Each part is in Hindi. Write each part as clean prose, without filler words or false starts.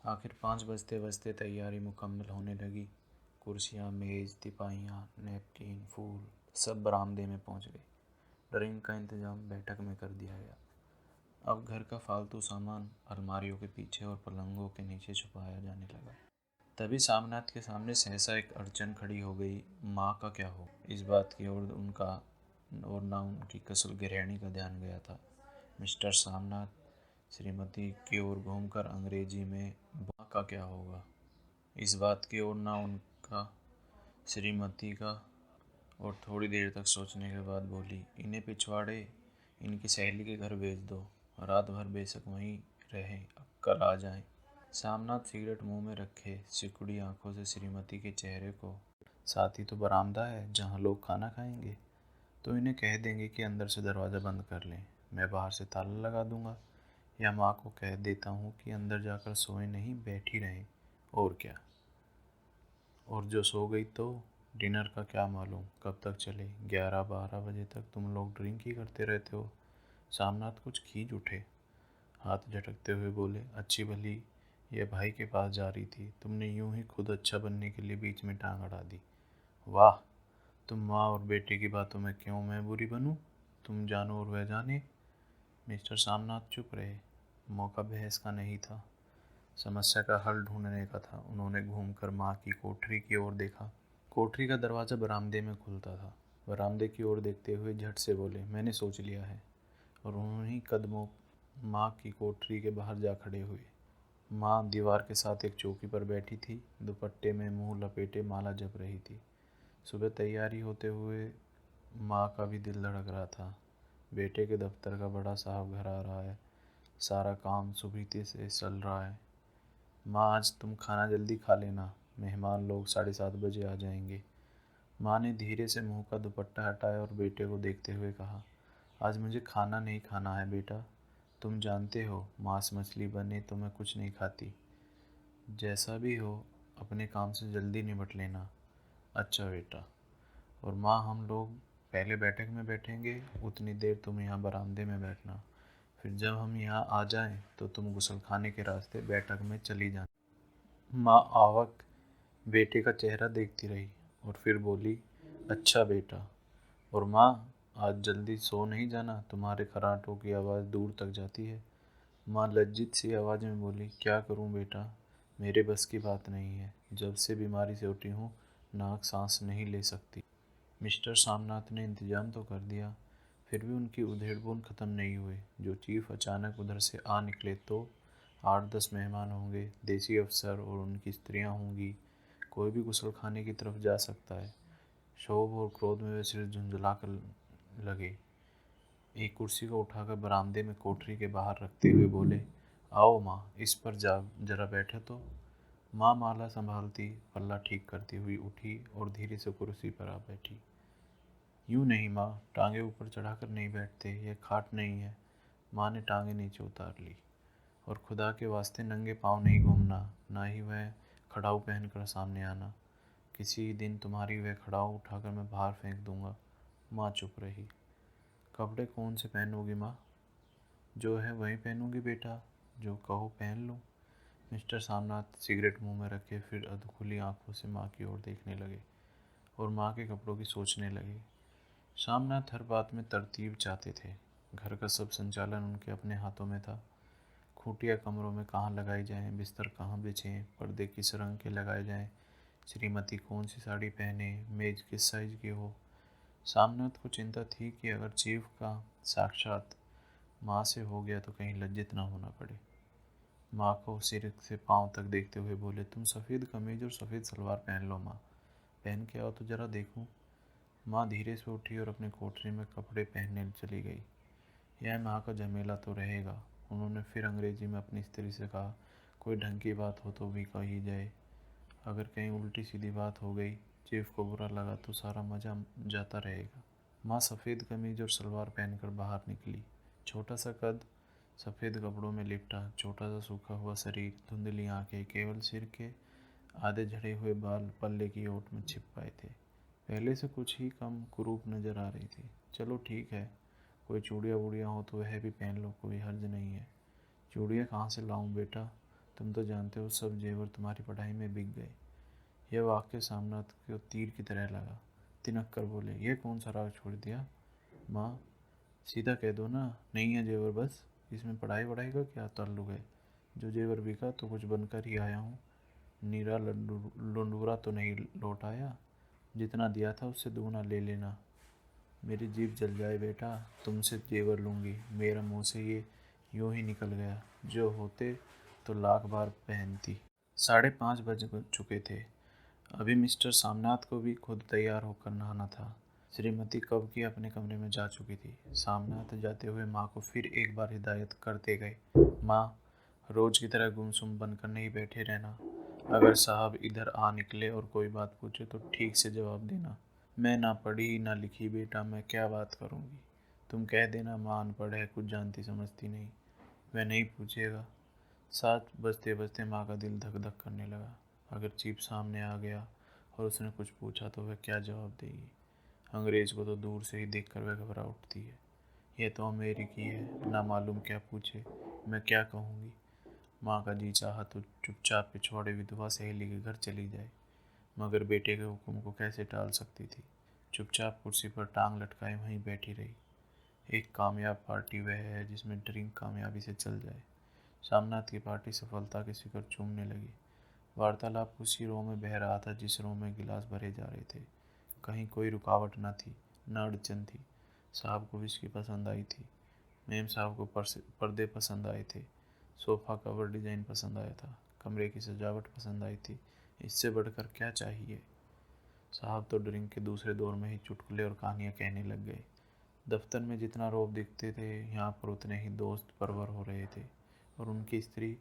आखिर 5 बजते बजते तैयारी मुकम्मल होने लगी। कुर्सियाँ, मेज़, तिपाहियाँ, नैपकिन, फूल सब बरामदे में पहुँच गए। ड्रिंक का इंतज़ाम बैठक में कर दिया गया। अब घर का फालतू सामान अलमारियों के पीछे और पलंगों के नीचे छुपाया जाने लगा। तभी सामनाथ के सामने सहसा एक अड़चन खड़ी हो गई। माँ का क्या हो, इस बात की ओर उनका और ना उनकी कसल गृहिणी का ध्यान गया था। मिस्टर सामनाथ श्रीमती की ओर घूमकर अंग्रेजी में माँ का क्या होगा, इस बात की ओर ना उनका श्रीमती का, और थोड़ी देर तक सोचने के बाद बोली, इन्हें पिछवाड़े इनकी सहेली के घर भेज दो, रात भर बेशक वहीं रहें, अब कल आ जाएं। सामनाथ सिगरेट मुंह में रखे सिकुड़ी आंखों से श्रीमती के चेहरे को, साथ ही तो बरामदा है जहाँ लोग खाना खाएंगे, तो इन्हें कह देंगे कि अंदर से दरवाज़ा बंद कर लें, मैं बाहर से ताला लगा दूंगा, या माँ को कह देता हूँ कि अंदर जाकर सोए नहीं बैठी रहें, और क्या। और जो सो गई तो डिनर का क्या मालूम कब तक चले, 11-12 बजे तक तुम लोग ड्रिंक ही करते रहते हो। सामनाथ कुछ खींच उठे, हाथ झटकते हुए बोले, अच्छी भली ये भाई के पास जा रही थी, तुमने यूं ही खुद अच्छा बनने के लिए बीच में टांग अड़ा दी। वाह, तुम माँ और बेटे की बातों में क्यों मैं बुरी बनूं, तुम जानो और वह जाने। मिस्टर सामनाथ चुप रहे। मौका बहस का नहीं था, समस्या का हल ढूंढने का था। उन्होंने घूमकर माँ की कोठरी की ओर देखा। कोठरी का दरवाज़ा बरामदे में खुलता था। बरामदे की ओर देखते हुए झट से बोले, मैंने सोच लिया है, और उन्हीं कदमों माँ की कोठरी के बाहर जा खड़े हुए। माँ दीवार के साथ एक चौकी पर बैठी थी, दुपट्टे में मुंह लपेटे माला जप रही थी। सुबह तैयारी होते हुए माँ का भी दिल धड़क रहा था। बेटे के दफ्तर का बड़ा साहब घर आ रहा है, सारा काम सुबह से चल रहा है। माँ, आज तुम खाना जल्दी खा लेना, मेहमान लोग 7:30 बजे आ जाएंगे। माँ ने धीरे से मुंह का दुपट्टा हटाया और बेटे को देखते हुए कहा, आज मुझे खाना नहीं खाना है बेटा, तुम जानते हो मांस मछली बने तो मैं कुछ नहीं खाती। जैसा भी हो अपने काम से जल्दी निपट लेना। अच्छा बेटा। और माँ, हम लोग पहले बैठक में बैठेंगे, उतनी देर तुम यहाँ बरामदे में बैठना, फिर जब हम यहाँ आ जाएं तो तुम गुसल खाने के रास्ते बैठक में चली जाना। माँ आवक बेटे का चेहरा देखती रही और फिर बोली, अच्छा बेटा। और माँ, आज जल्दी सो नहीं जाना, तुम्हारे खर्राटों की आवाज़ दूर तक जाती है। माँ लज्जित सी आवाज़ में बोली, क्या करूँ बेटा, मेरे बस की बात नहीं है, जब से बीमारी से उठी हूँ नाक सांस नहीं ले सकती। मिस्टर सामनाथ ने इंतज़ाम तो कर दिया, फिर भी उनकी उधेड़-बुन ख़त्म नहीं हुई। जो चीफ अचानक उधर से आ निकले तो 8-10 मेहमान होंगे, देसी अफसर और उनकी स्त्रियां होंगी, कोई भी गुसल खाने की तरफ जा सकता है। क्षोभ और क्रोध में वे सिर झुंझला कर लगे। एक कुर्सी को उठाकर बरामदे में कोठरी के बाहर रखते हुए बोले, आओ माँ, इस पर जा जरा बैठे तो। माँ माला संभालती पल्ला ठीक करती हुई उठी और धीरे से कुर्सी पर आ बैठी। यूँ नहीं माँ, टांगे ऊपर चढ़ाकर नहीं बैठते, यह खाट नहीं है। माँ ने टांगे नीचे उतार ली। और खुदा के वास्ते नंगे पाँव नहीं घूमना, ना ही वह खड़ाऊ पहनकर सामने आना। किसी दिन तुम्हारी वह खड़ाऊ उठाकर मैं बाहर फेंक दूंगा। माँ चुप रही। कपड़े कौन से पहनोगी माँ? जो है वही पहनूंगी बेटा, जो कहो पहन लूँ। मिस्टर सामनाथ सिगरेट मुंह में रखे फिर अधखुली आंखों से माँ की ओर देखने लगे और माँ के कपड़ों की सोचने लगे। सामनाथ हर बात में तरतीब चाहते थे। घर का सब संचालन उनके अपने हाथों में था। खूंटियाँ कमरों में कहाँ लगाई जाएं, बिस्तर कहाँ बिछें, पर्दे किस रंग के लगाए जाएं, श्रीमती कौन सी साड़ी पहने, मेज किस साइज की हो। सामनाथ को चिंता थी कि अगर चीफ का साक्षात माँ से हो गया तो कहीं लज्जित ना होना पड़े। माँ को सिर से पाँव तक देखते हुए बोले, तुम सफ़ेद कमीज और सफ़ेद सलवार पहन लो माँ, पहन के आओ तो ज़रा देखूं। माँ धीरे से उठी और अपनी कोठरी में कपड़े पहनने चली गई। यह माँ का झमेला तो रहेगा। उन्होंने फिर अंग्रेजी में अपनी स्त्री से कहा, कोई ढंग की बात हो तो भी कही जाए, अगर कहीं उल्टी सीधी बात हो गई, चीफ को बुरा लगा तो सारा मज़ा जाता रहेगा। माँ सफ़ेद कमीज और सलवार पहनकर बाहर निकली। छोटा सा कद, सफ़ेद कपड़ों में लिपटा छोटा सा सूखा हुआ शरीर, धुंधली आंखें, केवल सिर के आधे झड़े हुए बाल पल्ले की ओट में छिप पाए थे। पहले से कुछ ही कम कुरूप नजर आ रही थी। चलो ठीक है, कोई चूड़ियाँ वूड़ियाँ हो तो वह भी पहन लो, कोई हर्ज नहीं है। चूड़ियाँ कहाँ से लाऊं बेटा? तुम तो जानते हो सब जेवर तुम्हारी पढ़ाई में बिक गए। यह वाक्य सामनाथ को तीर की तरह लगा। तिनक कर बोले, ये कौन सा राग छोड़ दिया? माँ, सीधा कह दो ना, नहीं है जेवर बस। इसमें पढ़ाई वढ़ाई का क्या ताल्लुक है? जो जेवर बिका तो कुछ बनकर ही आया हूँ। नीरा लंडूरा तो नहीं लौट आया। जितना दिया था उससे दुगना ले लेना। मेरी जीभ जल जाए बेटा, तुमसे जेवर लूँगी। मेरा मुँह से ये यूँ ही निकल गया। जो होते तो लाख बार पहनती। 5:30 बज चुके थे। अभी मिस्टर सामनाथ को भी खुद तैयार होकर नहाना था। श्रीमती कब की अपने कमरे में जा चुकी थी। सामनाथ जाते हुए माँ को फिर एक बार हिदायत करते गए, माँ, रोज की तरह गुमसुम बनकर नहीं बैठे रहना। अगर साहब इधर आ निकले और कोई बात पूछे तो ठीक से जवाब देना। मैं ना पढ़ी ना लिखी बेटा, मैं क्या बात करूँगी? तुम कह देना माँ अनपढ़ है, कुछ जानती समझती नहीं। वह नहीं पूछेगा। 7 बजते बजते माँ का दिल धक धक करने लगा। अगर चीफ सामने आ गया और उसने कुछ पूछा तो वह क्या जवाब देगी? अंग्रेज को तो दूर से ही देखकर वह घबरा उठती है। यह तो अमेरिकी है, ना मालूम क्या पूछे। मैं क्या कहूँगी? माँ का जी चाहा तो चुपचाप पिछवाड़े विधवा सहेली के घर चली जाए, मगर बेटे के हुक्म को कैसे टाल सकती थी। चुपचाप कुर्सी पर टांग लटकाए वहीं बैठी रही। एक कामयाब पार्टी वह है जिसमें ड्रिंक कामयाबी से चल जाए। सामनाथ की पार्टी सफलता के शिखर चूमने लगी। वार्तालाप उसी रो में बह रहा था जिस रो में गिलास भरे जा रहे थे। कहीं कोई रुकावट न थी, न अड़चन थी। साहब को विस्की पसंद आई थी। मेम साहब को पर्दे पसंद आए थे। सोफ़ा कवर डिज़ाइन पसंद आया था। कमरे की सजावट पसंद आई थी। इससे बढ़कर क्या चाहिए? साहब तो ड्रिंक के दूसरे दौर में ही चुटकुले और कहानियाँ कहने लग गए। दफ्तर में जितना रौब दिखते थे, यहाँ पर उतने ही दोस्त परवर हो रहे थे। और उनकी स्त्री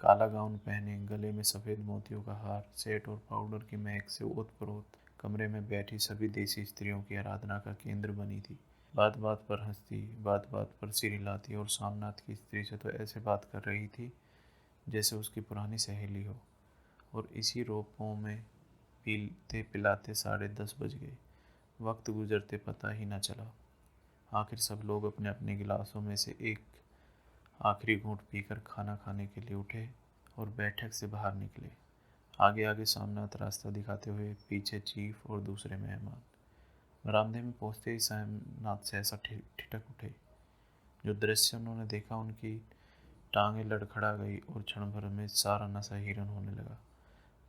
काला गाउन पहने, गले में सफ़ेद मोतियों का हार, सेट और पाउडर की महक से ओत-प्रोत कमरे में बैठी सभी देसी स्त्रियों की आराधना का केंद्र बनी थी। बात बात पर हंसती, बात बात पर सिर हिलाती और सामनाथ की स्त्री से तो ऐसे बात कर रही थी जैसे उसकी पुरानी सहेली हो। और इसी रोपों में पीते पिलाते 10:30 बज गए। वक्त गुजरते पता ही न चला। आखिर सब लोग अपने अपने गिलासों में से एक आखिरी घूंट पीकर खाना खाने के लिए उठे और बैठक से बाहर निकले। आगे आगे सामनाथ रास्ता दिखाते हुए, पीछे चीफ और दूसरे मेहमान। बरामदे में पहुंचते ही सामनाथ सहसा ठिठक उठे। जो दृश्य उन्होंने देखा, उनकी टांगें लड़खड़ा गई और क्षण भर में सारा नशा हिरन होने लगा।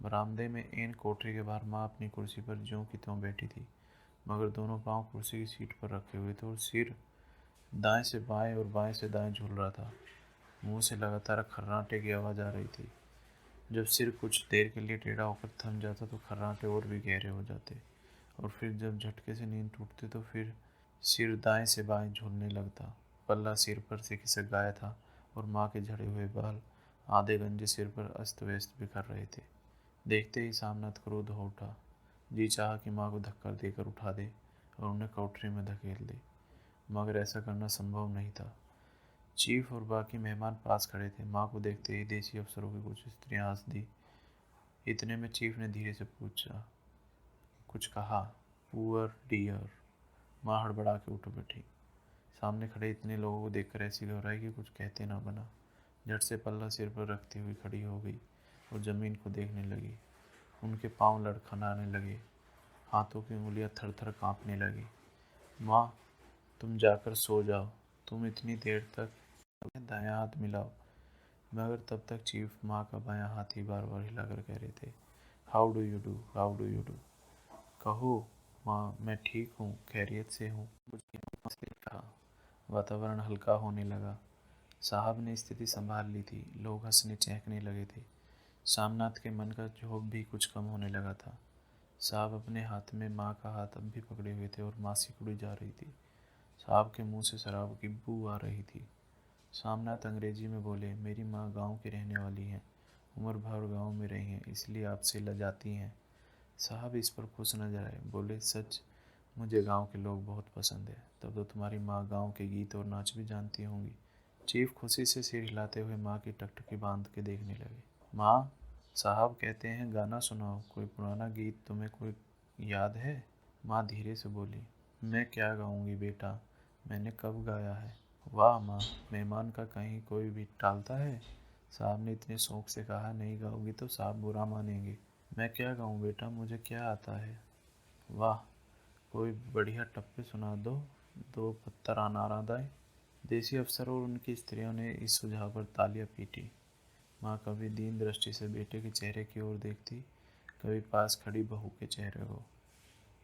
बरामदे में एन कोठरी के बाहर माँ अपनी कुर्सी पर ज्यों की त्यों बैठी थी, मगर दोनों पांव कुर्सी की सीट पर रखे हुए थे और सिर दाएं से बाएं और बाएं से दाएं झूल रहा था। मुंह से लगातार खर्राटे की आवाज़ आ रही थी। जब सिर कुछ देर के लिए टेढ़ा होकर थम जाता तो खर्राटे और भी गहरे हो जाते, और फिर जब झटके से नींद टूटती तो फिर सिर दाएं से बाएं झूलने लगता। पल्ला सिर पर से खिसक गया था और माँ के झड़े हुए बाल आधे गंजे सिर पर अस्त व्यस्त बिखर रहे थे। देखते ही सामनाथ क्रोध हो उठा। जी चाहा कि माँ को धक्का देकर उठा दे और उन्हें कोठरी में धकेल दे, मगर ऐसा करना संभव नहीं था। चीफ और बाकी मेहमान पास खड़े थे। माँ को देखते ही देसी अफसरों की कुछ स्त्रियां हंस दी। इतने में चीफ ने धीरे से पूछा, कुछ कहा? Poor dear. माँ हड़बड़ा के उठ बैठी। सामने खड़े इतने लोगों को देखकर ऐसी घबराई कि कुछ कहते ना बना। झट से पल्ला सिर पर रखती हुई खड़ी हो गई और जमीन को देखने लगी। उनके पांव लड़खड़ाने लगे, हाथों की उंगलियां थर थर कांपने लगी। माँ, तुम जाकर सो जाओ। तुम इतनी देर तक दायां हाथ मिलाओ। मगर तब तक चीफ माँ का बायां हाथ ही बार बार हिलाकर कह रहे थे, how do you do, how do you do. कहो माँ, मैं ठीक हूँ, खैरियत से हूँ, मुझे कहा। वातावरण हल्का होने लगा। साहब ने स्थिति संभाल ली थी। लोग हंसने चहकने लगे थे। सामनाथ के मन का क्षोभ भी कुछ कम होने लगा था। साहब अपने हाथ में माँ का हाथ अब भी पकड़े हुए थे और माँ सिकुड़ी जा रही थी। साहब के मुंह से शराब की बू आ रही थी। सामनाथ अंग्रेजी में बोले, मेरी माँ गांव की रहने वाली हैं, उम्र भर गांव में रही हैं, इसलिए आपसे लजाती हैं। साहब इस पर खुश नजर आए। बोले, सच, मुझे गांव के लोग बहुत पसंद है। तब तो तुम्हारी माँ गांव के गीत और नाच भी जानती होंगी। चीफ खुशी से सिर हिलाते हुए माँ की टकटकी बांध के देखने लगे। माँ, साहब कहते हैं गाना सुनाओ, कोई पुराना गीत तुम्हें कोई याद है? माँ धीरे से बोली, मैं क्या गाऊंगी बेटा, मैंने कब गाया है? वाह माँ, मेहमान का कहीं कोई भी टालता है? साहब ने इतने शौक से कहा, नहीं गाओगी तो साहब बुरा मानेंगे। मैं क्या गाऊँ बेटा, मुझे क्या आता है। वाह, कोई बढ़िया टप्पे सुना दो, दो पत्तर अनारदाए। देसी अफसर और उनकी स्त्रियों ने इस सुझाव पर तालियां पीटी। माँ कभी दीन दृष्टि से बेटे के चेहरे की ओर देखती, कभी पास खड़ी बहू के चेहरे को।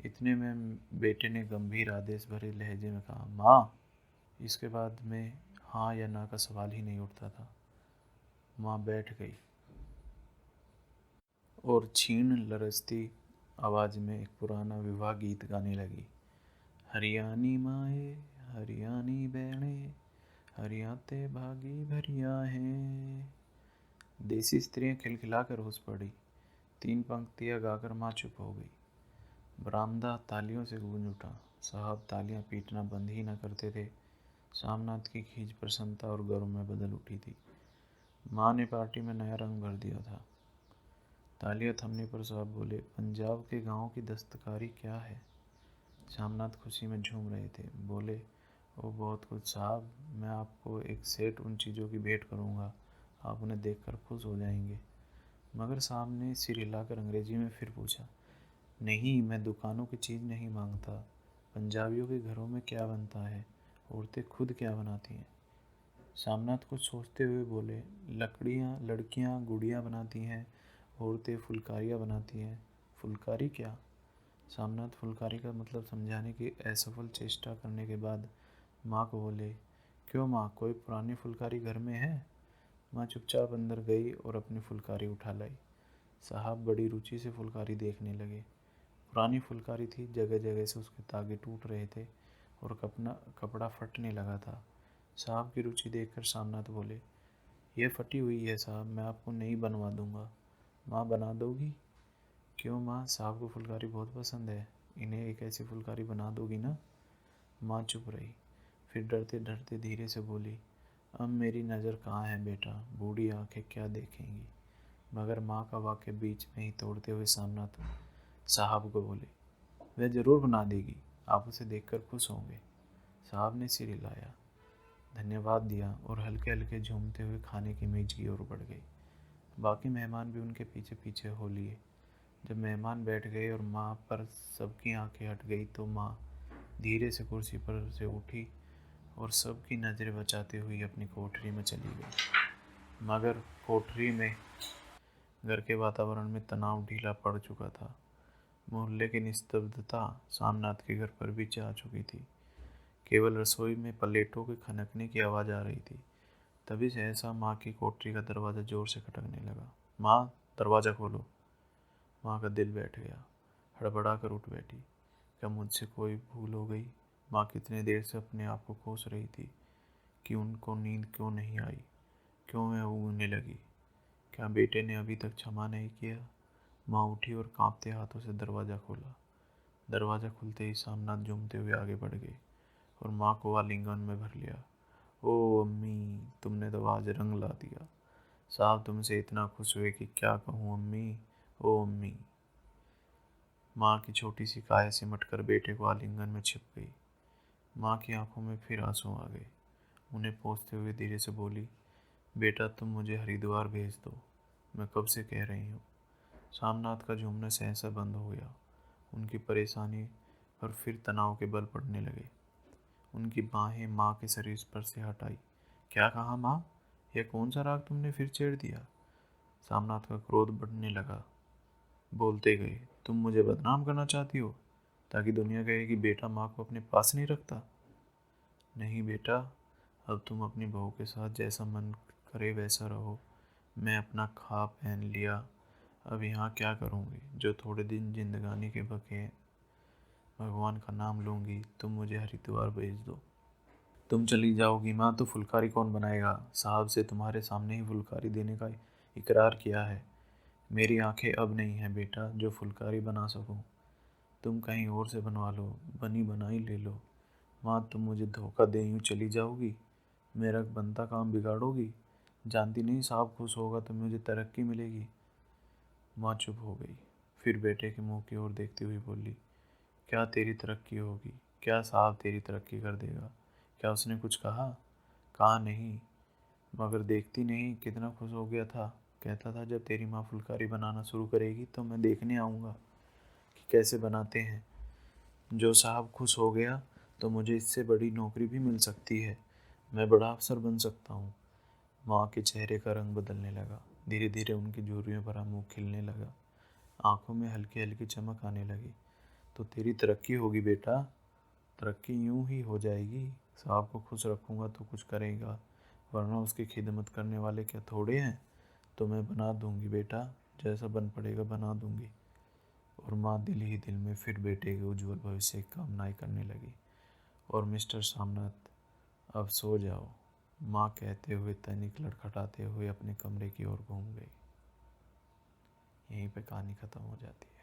इतने में बेटे ने गंभीर आदेश भरे लहजे में कहा, माँ। इसके बाद में हाँ या ना का सवाल ही नहीं उठता था। माँ बैठ गई और क्षीण लरजती आवाज में एक पुराना विवाह गीत गाने लगी। हरियाणी माए, हरियाणी बहने, हरियाते भागी भरिया है। देसी स्त्रियां खिलखिलाकर हंस पड़ी। 3 पंक्तियां गाकर माँ चुप हो गई। बरामदा तालियों से गूंज उठा। साहब तालियां पीटना बंद ही न करते थे। सामनाथ की खींच प्रसन्नता और गर्व में बदल उठी थी। माँ ने पार्टी में नया रंग भर दिया था। तालियां थमने पर साहब बोले, पंजाब के गांव की दस्तकारी क्या है। सामनाथ खुशी में झूम रहे थे। बोले, ओ बहुत कुछ साहब, मैं आपको एक सेट उन चीज़ों की भेंट करूंगा, आप उन्हें देखकर खुश हो जाएंगे। मगर साहब ने सिर हिलाकर अंग्रेजी में फिर पूछा, नहीं, मैं दुकानों की चीज़ नहीं मांगता। पंजाबियों के घरों में क्या बनता है, औरतें खुद क्या बनाती हैं। सामनाथ कुछ सोचते हुए बोले, लड़कियां गुड़ियाँ बनाती हैं, औरतें फुलकारियाँ बनाती हैं। फुलकारी क्या। सामनाथ फुलकारी का मतलब समझाने की असफल चेष्टा करने के बाद माँ को बोले, क्यों माँ, कोई पुरानी फुलकारी घर में है। माँ चुपचाप अंदर गई और अपनी फुलकारी उठा लाई। साहब बड़ी रुचि से फुलकारी देखने लगे। पुरानी फुलकारी थी, जगह जगह से उसके तागे टूट रहे थे और कपड़ा फटने लगा था। साहब की रुचि देखकर सामनाथ बोले, यह फटी हुई है साहब, मैं आपको नई बनवा दूंगा। माँ बना दोगी। क्यों माँ, साहब को फुलकारी बहुत पसंद है, इन्हें एक ऐसी फुलकारी बना दोगी ना। माँ चुप रही, फिर डरते डरते धीरे से बोली, अब मेरी नज़र कहाँ है बेटा, बूढ़ी आंखें क्या देखेंगी। मगर माँ का वाक्य बीच में ही तोड़ते हुए सामनाथ साहब को बोले, वह जरूर बना देगी, आप उसे देखकर खुश होंगे। साहब ने सिर हिलाया, धन्यवाद दिया और हल्के हल्के झूमते हुए खाने की मेज की ओर बढ़ गए। बाकी मेहमान भी उनके पीछे पीछे हो लिए। जब मेहमान बैठ गए और माँ पर सबकी आंखें हट गई तो माँ धीरे से कुर्सी पर से उठी और सबकी नज़रें बचाते हुए अपनी कोठरी में चली गई। मगर कोठरी में घर के वातावरण में तनाव ढीला पड़ चुका था। मोहल्ले की निस्तब्धता सामनाथ के घर पर भी जा चुकी थी। केवल रसोई में प्लेटों के खनकने की आवाज़ आ रही थी। तभी सहसा माँ की कोठरी का दरवाज़ा जोर से खटकने लगा। माँ, दरवाज़ा खोलो। माँ का दिल बैठ गया, हड़बड़ा कर उठ बैठी। क्या मुझसे कोई भूल हो गई। माँ कितने देर से अपने आप को कोस रही थी कि उनको नींद क्यों नहीं आई, क्यों वह ऊँघने लगी। क्या बेटे ने अभी तक क्षमा नहीं किया। माँ उठी और कांपते हाथों से दरवाज़ा खोला। दरवाज़ा खुलते ही सामनाथ झूमते हुए आगे बढ़ गए और माँ को आलिंगन में भर लिया। ओ अम्मी, तुमने तो आज रंग ला दिया। साहब तुमसे इतना खुश हुए कि क्या कहूँ अम्मी। ओ अम्मी। माँ की छोटी सी काया सिमट कर बेटे को आलिंगन में छिप गई। माँ की आंखों में फिर आंसू आ गए। उन्हें पोंछते हुए धीरे से बोली, बेटा तुम मुझे हरिद्वार भेज दो, मैं कब से कह रही हूँ। सामनाथ का झूमना सहसा बंद हो गया। उनकी परेशानी पर फिर तनाव के बल पड़ने लगे। उनकी बाहें माँ के शरीर पर से हटाई। क्या कहा माँ, यह कौन सा राग तुमने फिर छेड़ दिया। सामनाथ का क्रोध बढ़ने लगा। बोलते गए, तुम मुझे बदनाम करना चाहती हो ताकि दुनिया कहे कि बेटा माँ को अपने पास नहीं रखता। नहीं बेटा, अब तुम अपनी बहू के साथ जैसा मन करे वैसा रहो। मैं अपना खा पहन लिया, अब यहाँ क्या करूँगी। जो थोड़े दिन जिंदगानी के बके भगवान का नाम लूँगी। तुम मुझे हरिद्वार भेज दो। तुम चली जाओगी माँ तो फुलकारी कौन बनाएगा। साहब से तुम्हारे सामने ही फुलकारी देने का इकरार किया है। मेरी आंखें अब नहीं हैं बेटा जो फुलकारी बना सकूं। तुम कहीं और से बनवा लो, बनी बनाई ले लो। माँ तुम मुझे धोखा दे यूँ चली जाओगी, मेरा बनता काम बिगाड़ोगी। जानती नहीं साहब खुश होगा तो मुझे तरक्की मिलेगी। माँ चुप हो गई, फिर बेटे के मुंह की ओर देखती हुई बोली, क्या तेरी तरक्की होगी। क्या साहब तेरी तरक्की कर देगा। क्या उसने कुछ कहा। कहा नहीं, मगर देखती नहीं कितना खुश हो गया था। कहता था जब तेरी माँ फुलकारी बनाना शुरू करेगी तो मैं देखने आऊँगा कि कैसे बनाते हैं। जो साहब खुश हो गया तो मुझे इससे बड़ी नौकरी भी मिल सकती है, मैं बड़ा अफसर बन सकता हूँ। माँ के चेहरे का रंग बदलने लगा। धीरे धीरे उनकी झुर्रियों भरा मुंह खिलने लगा। आंखों में हल्की हल्की चमक आने लगी। तो तेरी तरक्की होगी बेटा, तरक्की यूं ही हो जाएगी। साहब को खुश रखूंगा तो कुछ करेगा, वरना उसकी खिदमत करने वाले क्या थोड़े हैं। तो मैं बना दूंगी बेटा, जैसा बन पड़ेगा बना दूंगी। और माँ दिल ही दिल में फिर बेटे के उज्जवल भविष्य की कामनाएं करने लगी। और मिस्टर सामनाथ, अब सो जाओ, माँ कहते हुए तनिक लड़खड़ाते हुए अपने कमरे की ओर घूम गई। यहीं पे कहानी ख़त्म हो जाती है।